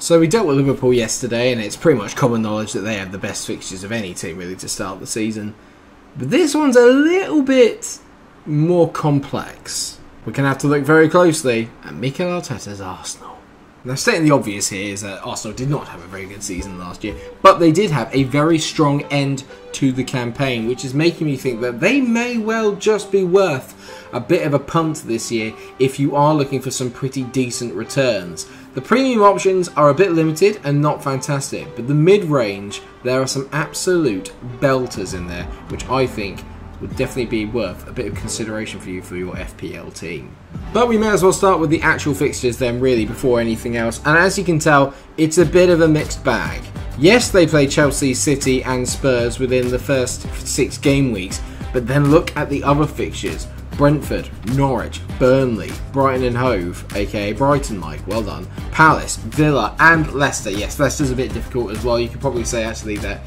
So we dealt with Liverpool yesterday, and it's pretty much common knowledge that they have the best fixtures of any team really to start the season. But this one's a little bit more complex. We're going to have to look very closely at Mikel Arteta's Arsenal. Now, stating the obvious here is that Arsenal did not have a very good season last year, but they did have a very strong end to the campaign, which is making me think that they may well just be worth a bit of a punt this year if you are looking for some pretty decent returns. The premium options are a bit limited and not fantastic, but the mid-range, there are some absolute belters in there, which I think would definitely be worth a bit of consideration for you for your FPL team. But we may as well start with the actual fixtures then, really, before anything else. And as you can tell, it's a bit of a mixed bag. Yes, they play Chelsea, City and Spurs within the first 6 game weeks, but then look at the other fixtures. Brentford, Norwich, Burnley, Brighton and Hove, aka Brighton, Mike, well done, Palace, Villa and Leicester. Yes, Leicester's a bit difficult as well. You could probably say actually that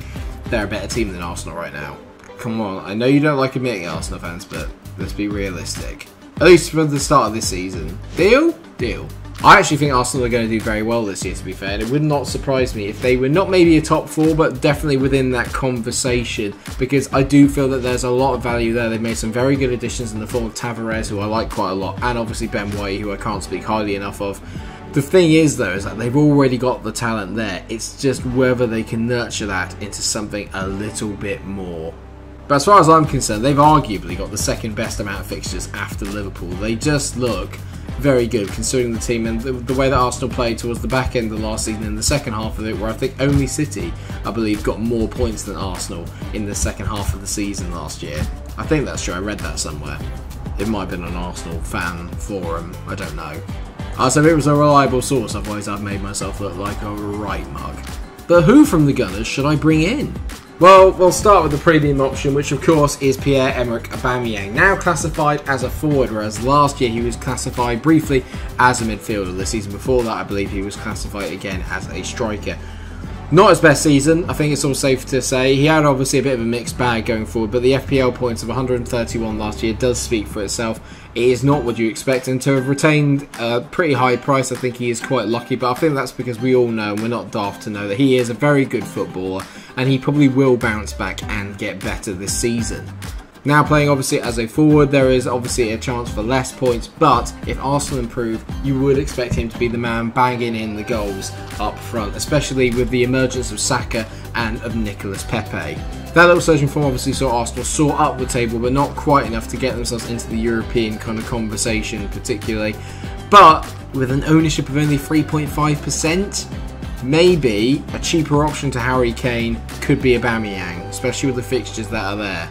they're a better team than Arsenal right now. Come on, I know you don't like admitting it, Arsenal fans, but let's be realistic. At least for the start of this season. Deal? Deal. I actually think Arsenal are going to do very well this year, to be fair. It would not surprise me if they were not maybe a top 4, but definitely within that conversation, because I do feel that there's a lot of value there. They've made some very good additions in the form of Tavares, who I like quite a lot, and obviously Ben White, who I can't speak highly enough of. The thing is, though, is that they've already got the talent there. It's just whether they can nurture that into something a little bit more. But as far as I'm concerned, they've arguably got the second best amount of fixtures after Liverpool. They just look very good considering the team and the way that Arsenal played towards the back end of last season in the second half of it, where I think only City, I believe, got more points than Arsenal in the second half of the season last year. I think that's true, I read that somewhere. It might have been an Arsenal fan forum, I don't know. So if it was a reliable source, otherwise I've made myself look like a right mug. But who from the Gunners should I bring in? Well, we'll start with the premium option, which of course is Pierre-Emerick Aubameyang, now classified as a forward, whereas last year he was classified briefly as a midfielder. The season before that, I believe he was classified again as a striker. Not his best season, I think it's all safe to say. He had obviously a bit of a mixed bag going forward, but the FPL points of 131 last year does speak for itself. It is not what you expect, and to have retained a pretty high price, I think he is quite lucky, but I think that's because we all know, and we're not daft to know, that he is a very good footballer, and he probably will bounce back and get better this season. Now playing obviously as a forward, there is obviously a chance for less points, but if Arsenal improve, you would expect him to be the man banging in the goals up front, especially with the emergence of Saka and of Nicolas Pepe. That little surge in form obviously saw Arsenal soar up the table, but not quite enough to get themselves into the European kind of conversation particularly. But with an ownership of only 3.5%, maybe a cheaper option to Harry Kane could be Aubameyang, especially with the fixtures that are there.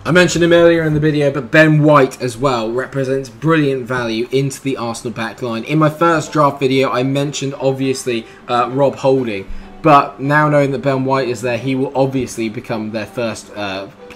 I mentioned him earlier in the video, but Ben White as well represents brilliant value into the Arsenal backline. In my first draft video, I mentioned obviously Rob Holding, but now knowing that Ben White is there, he will obviously become their first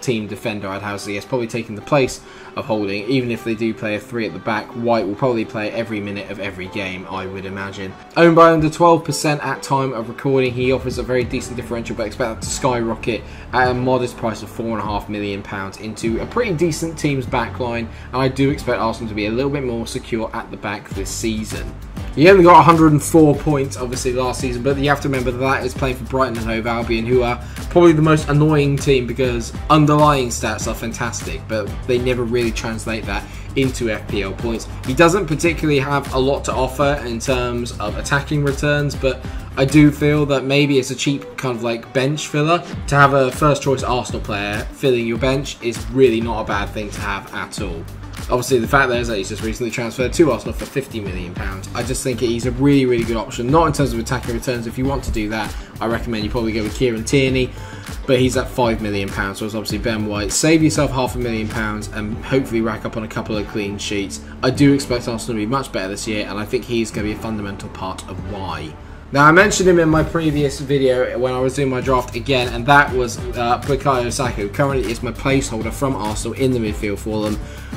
team defender, I'd have to say. He's probably taking the place of Holding. Even if they do play a 3 at the back, White will probably play every minute of every game, I would imagine. Owned by under 12% at time of recording, he offers a very decent differential, but expect that to skyrocket at a modest price of £4.5 million into a pretty decent team's backline, and I do expect Arsenal to be a little bit more secure at the back this season. He only got 104 points, obviously, last season, but you have to remember that is playing for Brighton and Hove Albion, who are probably the most annoying team because underlying stats are fantastic, but they never really translate that into FPL points. He doesn't particularly have a lot to offer in terms of attacking returns, but I do feel that maybe it's a cheap kind of like bench filler. To have a first choice Arsenal player filling your bench is really not a bad thing to have at all. Obviously, the fact there is that he's just recently transferred to Arsenal for £50 million. I just think he's a really, really good option. Not in terms of attacking returns. If you want to do that, I recommend you probably go with Kieran Tierney. But he's at £5 million, so it's obviously Ben White. Save yourself £500,000 and hopefully rack up on a couple of clean sheets. I do expect Arsenal to be much better this year, and I think he's going to be a fundamental part of why. Now, I mentioned him in my previous video when I was doing my draft again, and that was Bukayo Saka, who currently is my placeholder from Arsenal in the midfield for them.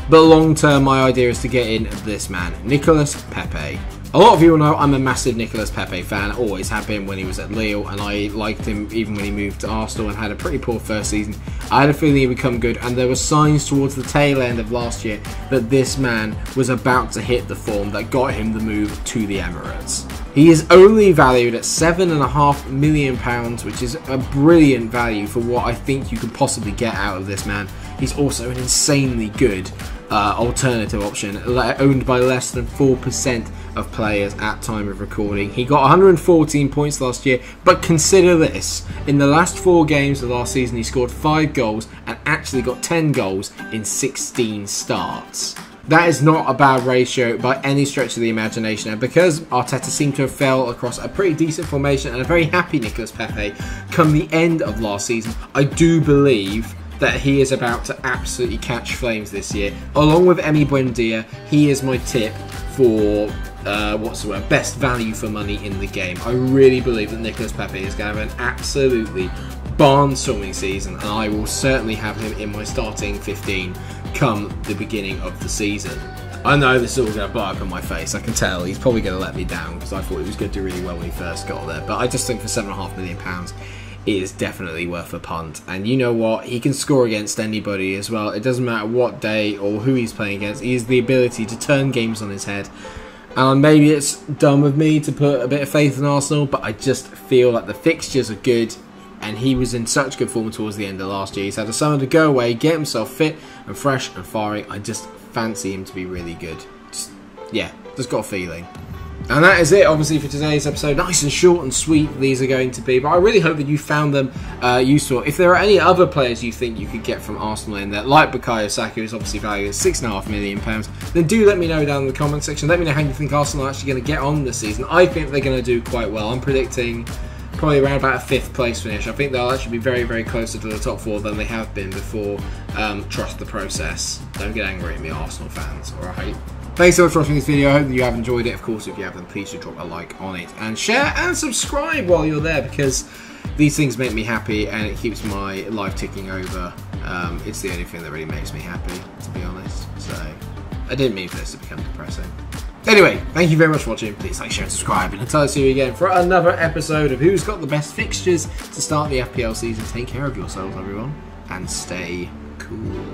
But long term, my idea is to get in this man, Nicolas Pepe. A lot of you will know I'm a massive Nicolas Pepe fan, always have been when he was at Lille, and I liked him even when he moved to Arsenal and had a pretty poor first season. I had a feeling he would become good, and there were signs towards the tail end of last year that this man was about to hit the form that got him the move to the Emirates. He is only valued at £7.5 million, which is a brilliant value for what I think you could possibly get out of this man. He's also an insanely good alternative option, owned by less than 4% of players at time of recording. He got 114 points last year, but consider this. In the last 4 games of last season, he scored 5 goals and actually got 10 goals in 16 starts. That is not a bad ratio by any stretch of the imagination, and because Arteta seemed to have fell across a pretty decent formation and a very happy Nicolas Pepe come the end of last season, I do believe that he is about to absolutely catch flames this year. Along with Emi Buendia, he is my tip for best value for money in the game. I really believe that Nicolas Pepe is going to have an absolutely barnstorming season, and I will certainly have him in my starting 15 come the beginning of the season. I know this is all going to blow up in my face. I can tell he's probably going to let me down because I thought he was going to do really well when he first got there, but I just think for £7.5 million it is definitely worth a punt. And you know what? He can score against anybody as well. It doesn't matter what day or who he's playing against. He has the ability to turn games on his head. And maybe it's dumb of me to put a bit of faith in Arsenal, but I just feel like the fixtures are good, and he was in such good form towards the end of last year. He's had a summer to go away, get himself fit and fresh and firing. I just fancy him to be really good. Just got a feeling. And that is it, obviously, for today's episode. Nice and short and sweet these are going to be, but I really hope that you found them useful. If there are any other players you think you could get from Arsenal in there, like Bukayo Saka, who's obviously valued at £6.5 million, then do let me know down in the comment section. Let me know how you think Arsenal are actually going to get on this season. I think they're going to do quite well. I'm predicting probably around about a 5th place finish. I think they'll actually be very, very closer to the top 4 than they have been before. Trust the process. Don't get angry at me, Arsenal fans, alright? Thanks so much for watching this video. I hope that you have enjoyed it. Of course, if you have, then please do drop a like on it. And share and subscribe while you're there, because these things make me happy and it keeps my life ticking over. It's the only thing that really makes me happy, to be honest. So, I didn't mean for this to become depressing. Anyway, thank you very much for watching. Please like, share and subscribe. And until I see you again for another episode of Who's Got the Best Fixtures to start the FPL season, take care of yourselves, everyone. And stay cool.